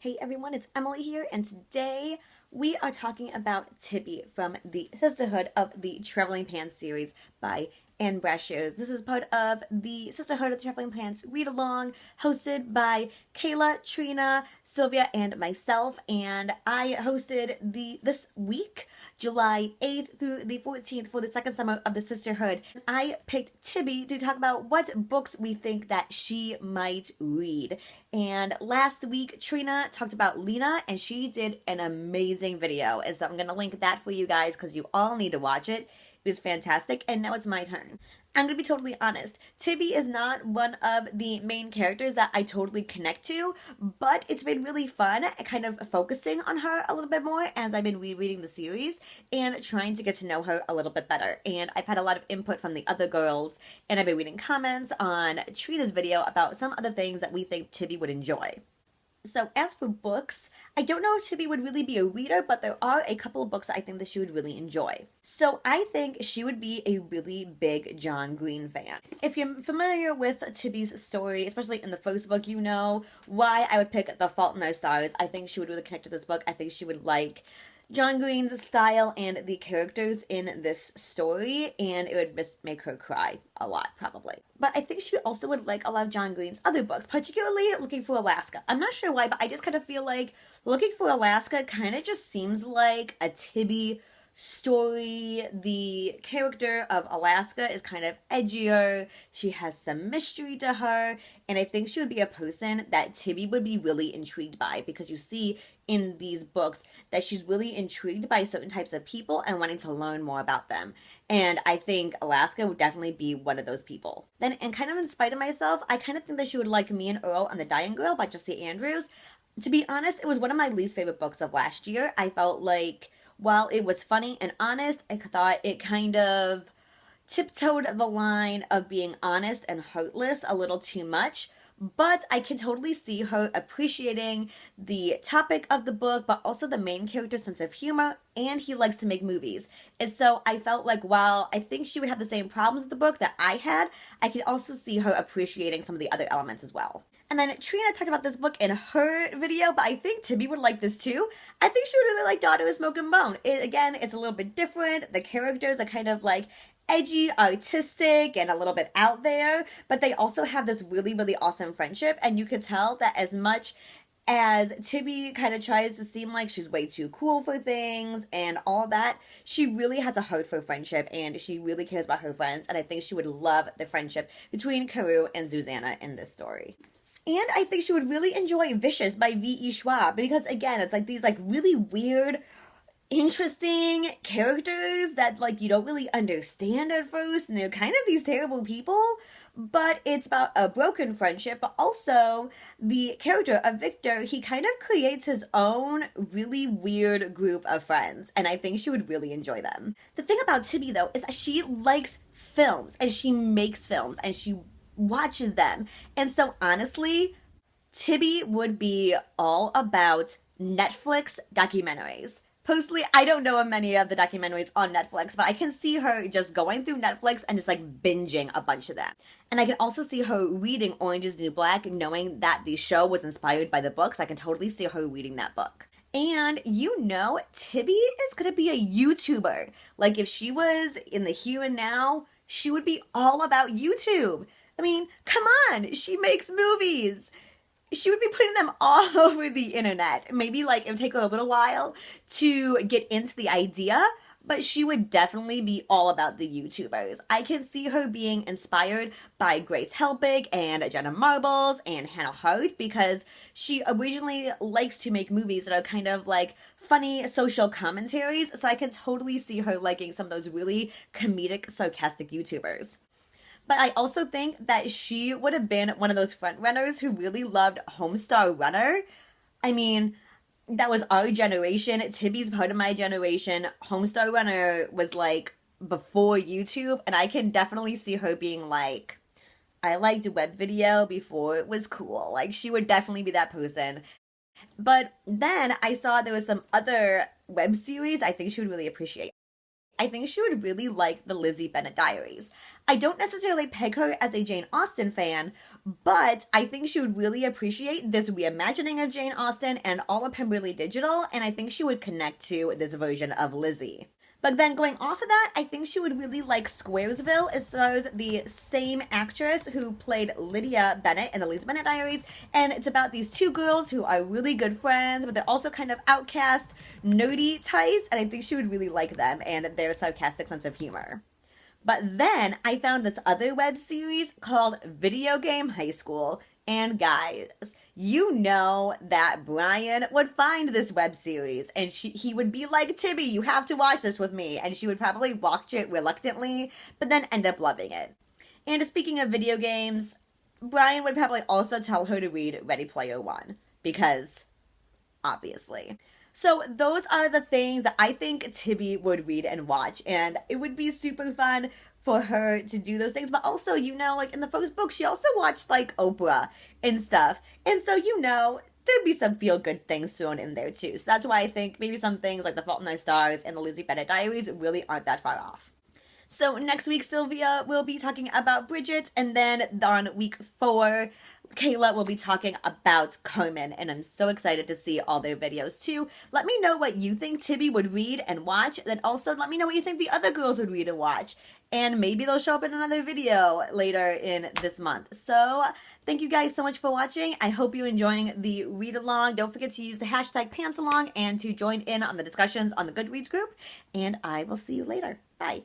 Hey everyone, it's Emily here, and today we are talking about Tibby from the Sisterhood of the Traveling Pants series by Anne Brashears. This is part of the Sisterhood of the Traveling Pants read along, hosted by Kayla, Trina, Sylvia, and myself. And I hosted this week, July 8th through the 14th, for the second summer of the Sisterhood. I picked Tibby to talk about what books we think that she might read. And last week, Trina talked about Lena, and she did an amazing video. And so I'm going to link that for you guys because you all need to watch it. It was fantastic, and now it's my turn. I'm gonna be totally honest. Tibby is not one of the main characters that I totally connect to, but it's been really fun kind of focusing on her a little bit more as I've been rereading the series and trying to get to know her a little bit better. And I've had a lot of input from the other girls, and I've been reading comments on Trina's video about some other things that we think Tibby would enjoy. So as for books, I don't know if Tibby would really be a reader, but there are a couple of books I think that she would really enjoy. So I think she would be a really big John Green fan. If you're familiar with Tibby's story, especially in the first book, you know why I would pick The Fault in Our Stars. I think she would really connect with this book. I think she would like John Green's style and the characters in this story, and it would just make her cry a lot, probably. But I think she also would like a lot of John Green's other books, particularly Looking for Alaska. I'm not sure why, but I just kind of feel like Looking for Alaska kind of just seems like a Tibby story. The character of Alaska is kind of edgier. She has some mystery to her, and I think she would be a person that Tibby would be really intrigued by, because you see in these books that she's really intrigued by certain types of people and wanting to learn more about them. And I think Alaska would definitely be one of those people. Then, and kind of in spite of myself, I kind of think that she would like Me and Earl and the Dying Girl by Jesse Andrews. To be honest, it was one of my least favorite books of last year. I felt like while it was funny and honest, I thought it kind of tiptoed the line of being honest and heartless a little too much. But I can totally see her appreciating the topic of the book, but also the main character's sense of humor, and he likes to make movies. And so I felt like while I think she would have the same problems with the book that I had, I could also see her appreciating some of the other elements as well. And then Trina talked about this book in her video, but I think Tibby would like this too. I think she would really like Daughter of Smoke and Bone. Again, it's a little bit different. The characters are kind of like edgy, artistic, and a little bit out there, but they also have this really, really awesome friendship, and you could tell that as much as Tibby kind of tries to seem like she's way too cool for things and all that, she really has a heart for friendship, and she really cares about her friends, and I think she would love the friendship between Carew and Susanna in this story. And I think she would really enjoy Vicious by V.E. Schwab, because again, it's like these like really weird, interesting characters that like you don't really understand at first, and they're kind of these terrible people, but it's about a broken friendship. But also the character of Victor, he kind of creates his own really weird group of friends, and I think she would really enjoy them. The thing about Tibby though is that she likes films, and she makes films, and she watches them, and so honestly Tibby would be all about Netflix documentaries. Personally, I don't know of many of the documentaries on Netflix, but I can see her just going through Netflix and just like binging a bunch of them. And I can also see her reading Orange is the New Black, knowing that the show was inspired by the books. I can totally see her reading that book. And you know, Tibby is going to be a YouTuber. Like if she was in the here and now, she would be all about YouTube. I mean, come on, she makes movies. She would be putting them all over the internet. Maybe like it would take her a little while to get into the idea, but she would definitely be all about the YouTubers. I can see her being inspired by Grace Helbig and Jenna Marbles and Hannah Hart, because she originally likes to make movies that are kind of like funny social commentaries. So I can totally see her liking some of those really comedic, sarcastic YouTubers. But I also think that she would have been one of those front runners who really loved Homestar Runner. I mean, that was our generation. Tibby's part of my generation. Homestar Runner was like before YouTube, and I can definitely see her being like, I liked web video before it was cool. Like she would definitely be that person. But then I saw there was some other web series I think she would really appreciate. I think she would really like the Lizzie Bennet Diaries. I don't necessarily peg her as a Jane Austen fan, But I think she would really appreciate this reimagining of Jane Austen and all of Pemberley Digital, and I think she would connect to this version of Lizzie. But then going off of that, I think she would really like Squaresville. It stars the same actress who played Lydia Bennet in the Lizzie Bennet Diaries. And it's about these two girls who are really good friends, but they're also kind of outcast, nerdy types. And I think she would really like them and their sarcastic sense of humor. But then I found this other web series called Video Game High School. And guys, you know that Brian would find this web series and he would be like, Tibby, you have to watch this with me. And she would probably watch it reluctantly, but then end up loving it. And speaking of video games, Brian would probably also tell her to read Ready Player One, because obviously. So those are the things that I think Tibby would read and watch, and it would be super fun for her to do those things. But also, you know, like in the first book, she also watched like Oprah and stuff. And so, you know, there'd be some feel-good things thrown in there too. So that's why I think maybe some things like The Fault in Our Stars and the Lizzie Bennet Diaries really aren't that far off. So next week, Sylvia will be talking about Bridget, and then on week 4, Kayla will be talking about Carmen, and I'm so excited to see all their videos too. Let me know what you think Tibby would read and watch, then also let me know what you think the other girls would read and watch, and maybe they'll show up in another video later in this month. So thank you guys so much for watching. I hope you're enjoying the read along. Don't forget to use the hashtag pantsalong and to join in on the discussions on the Goodreads group, and I will see you later. Bye.